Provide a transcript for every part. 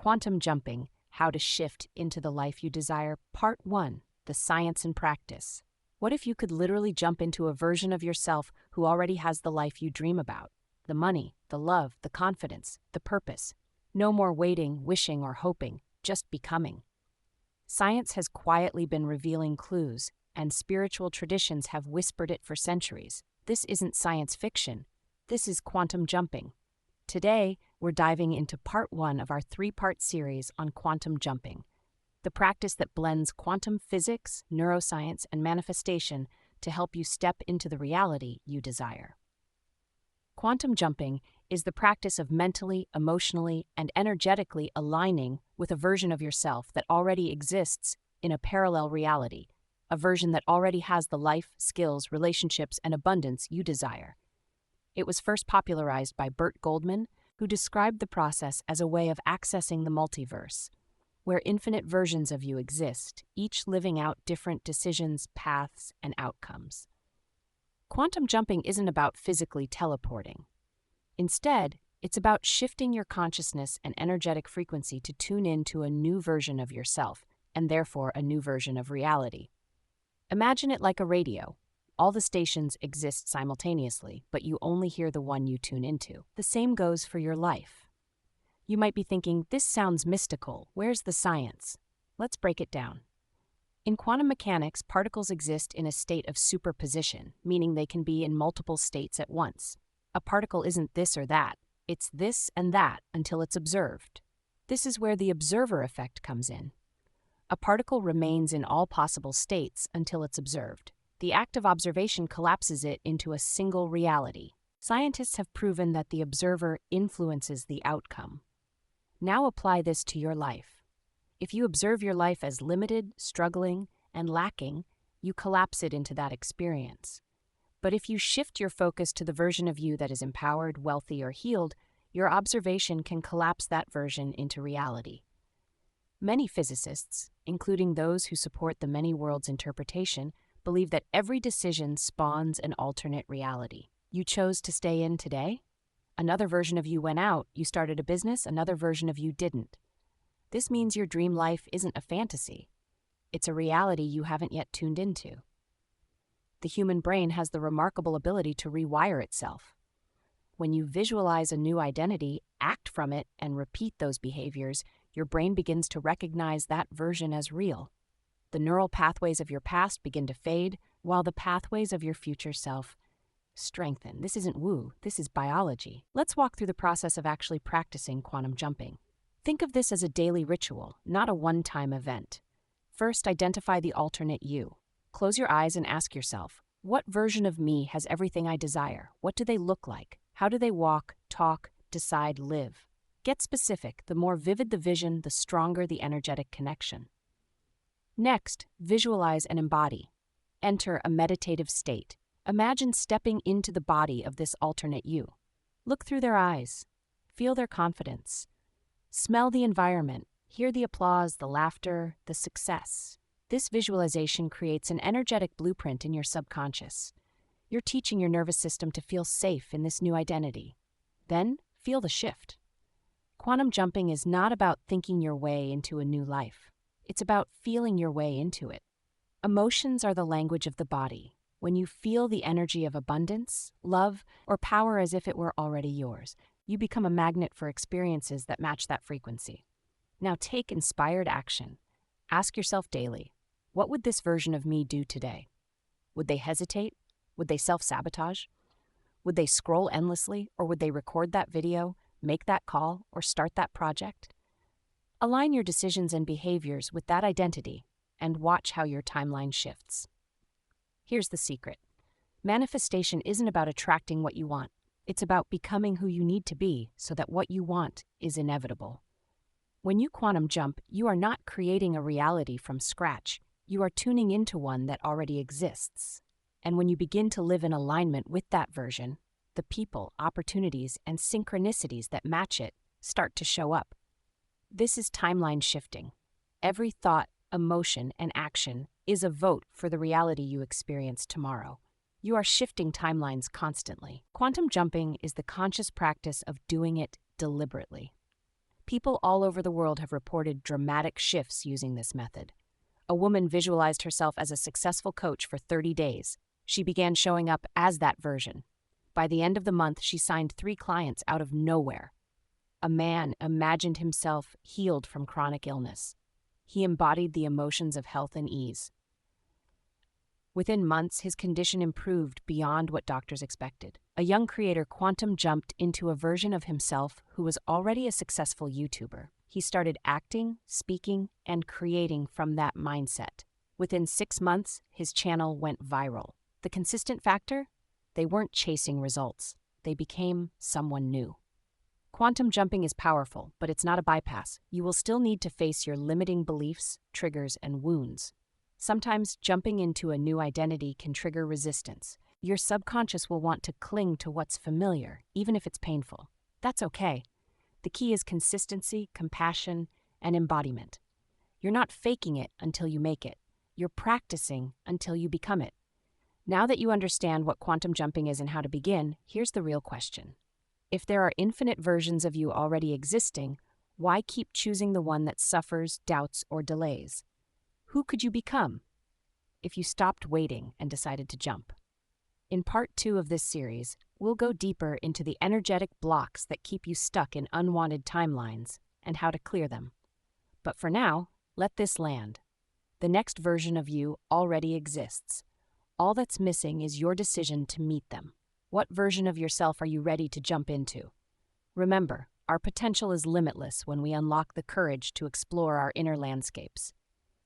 Quantum Jumping, How to Shift into the Life You Desire, Part 1, The Science and Practice. What if you could literally jump into a version of yourself who already has the life you dream about? The money, the love, the confidence, the purpose. No more waiting, wishing, or hoping, just becoming. Science has quietly been revealing clues, and spiritual traditions have whispered it for centuries. This isn't science fiction. This is quantum jumping. Today, we're diving into part 1 of our 3-part series on quantum jumping, the practice that blends quantum physics, neuroscience, and manifestation to help you step into the reality you desire. Quantum jumping is the practice of mentally, emotionally, and energetically aligning with a version of yourself that already exists in a parallel reality, a version that already has the life, skills, relationships, and abundance you desire. It was first popularized by Bert Goldman, who described the process as a way of accessing the multiverse, where infinite versions of you exist, each living out different decisions, paths, and outcomes. Quantum jumping isn't about physically teleporting. Instead, it's about shifting your consciousness and energetic frequency to tune into a new version of yourself, and therefore a new version of reality. Imagine it like a radio. All the stations exist simultaneously, but you only hear the one you tune into. The same goes for your life. You might be thinking, this sounds mystical. Where's the science? Let's break it down. In quantum mechanics, particles exist in a state of superposition, meaning they can be in multiple states at once. A particle isn't this or that. It's this and that until it's observed. This is where the observer effect comes in. A particle remains in all possible states until it's observed. The act of observation collapses it into a single reality. Scientists have proven that the observer influences the outcome. Now apply this to your life. If you observe your life as limited, struggling, and lacking, you collapse it into that experience. But if you shift your focus to the version of you that is empowered, wealthy, or healed, your observation can collapse that version into reality. Many physicists, including those who support the many worlds interpretation, believe that every decision spawns an alternate reality. You chose to stay in today? Another version of you went out. You started a business. Another version of you didn't. This means your dream life isn't a fantasy. It's a reality you haven't yet tuned into. The human brain has the remarkable ability to rewire itself. When you visualize a new identity, act from it, and repeat those behaviors, your brain begins to recognize that version as real. The neural pathways of your past begin to fade, while the pathways of your future self strengthen. This isn't woo, this is biology. Let's walk through the process of actually practicing quantum jumping. Think of this as a daily ritual, not a one-time event. First, identify the alternate you. Close your eyes and ask yourself, what version of me has everything I desire? What do they look like? How do they walk, talk, decide, live? Get specific. The more vivid the vision, the stronger the energetic connection. Next, visualize and embody. Enter a meditative state. Imagine stepping into the body of this alternate you. Look through their eyes. Feel their confidence. Smell the environment. Hear the applause, the laughter, the success. This visualization creates an energetic blueprint in your subconscious. You're teaching your nervous system to feel safe in this new identity. Then, feel the shift. Quantum jumping is not about thinking your way into a new life. It's about feeling your way into it. Emotions are the language of the body. When you feel the energy of abundance, love, or power as if it were already yours, you become a magnet for experiences that match that frequency. Now take inspired action. Ask yourself daily, what would this version of me do today? Would they hesitate? Would they self-sabotage? Would they scroll endlessly, or would they record that video, make that call, or start that project? Align your decisions and behaviors with that identity and watch how your timeline shifts. Here's the secret. Manifestation isn't about attracting what you want. It's about becoming who you need to be so that what you want is inevitable. When you quantum jump, you are not creating a reality from scratch. You are tuning into one that already exists. And when you begin to live in alignment with that version, the people, opportunities, and synchronicities that match it start to show up. This is timeline shifting. Every thought, emotion, and action is a vote for the reality you experience tomorrow. You are shifting timelines constantly. Quantum jumping is the conscious practice of doing it deliberately. People all over the world have reported dramatic shifts using this method. A woman visualized herself as a successful coach for 30 days. She began showing up as that version. By the end of the month, she signed 3 clients out of nowhere. A man imagined himself healed from chronic illness. He embodied the emotions of health and ease. Within months, his condition improved beyond what doctors expected. A young creator quantum jumped into a version of himself who was already a successful YouTuber. He started acting, speaking, and creating from that mindset. Within 6 months, his channel went viral. The consistent factor? They weren't chasing results. They became someone new. Quantum jumping is powerful, but it's not a bypass. You will still need to face your limiting beliefs, triggers, and wounds. Sometimes jumping into a new identity can trigger resistance. Your subconscious will want to cling to what's familiar, even if it's painful. That's okay. The key is consistency, compassion, and embodiment. You're not faking it until you make it. You're practicing until you become it. Now that you understand what quantum jumping is and how to begin, here's the real question. If there are infinite versions of you already existing, why keep choosing the one that suffers, doubts, or delays? Who could you become if you stopped waiting and decided to jump? In part 2 of this series, we'll go deeper into the energetic blocks that keep you stuck in unwanted timelines and how to clear them. But for now, let this land. The next version of you already exists. All that's missing is your decision to meet them. What version of yourself are you ready to jump into? Remember, our potential is limitless when we unlock the courage to explore our inner landscapes.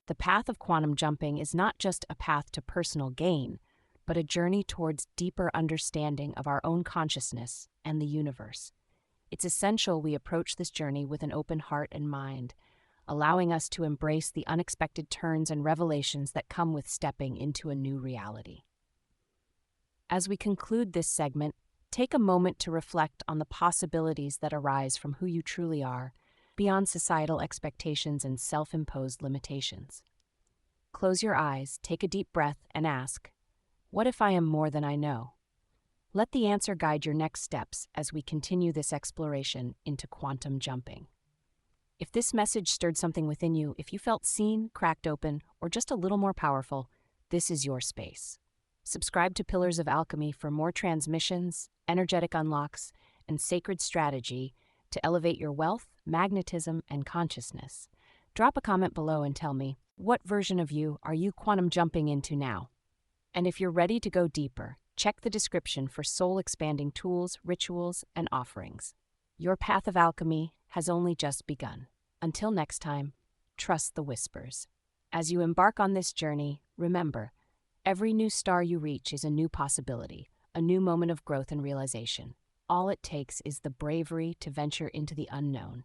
The path of quantum jumping is not just a path to personal gain, but a journey towards deeper understanding of our own consciousness and the universe. It's essential we approach this journey with an open heart and mind, allowing us to embrace the unexpected turns and revelations that come with stepping into a new reality. As we conclude this segment, take a moment to reflect on the possibilities that arise from who you truly are, beyond societal expectations and self-imposed limitations. Close your eyes, take a deep breath, and ask, what if I am more than I know? Let the answer guide your next steps as we continue this exploration into quantum jumping. If this message stirred something within you, if you felt seen, cracked open, or just a little more powerful, this is your space. Subscribe to Pillars of Alchemy for more transmissions, energetic unlocks, and sacred strategy to elevate your wealth, magnetism, and consciousness. Drop a comment below and tell me, what version of you are you quantum jumping into now? And if you're ready to go deeper, check the description for soul-expanding tools, rituals, and offerings. Your path of alchemy has only just begun. Until next time, trust the whispers. As you embark on this journey, remember, every new star you reach is a new possibility, a new moment of growth and realization. All it takes is the bravery to venture into the unknown.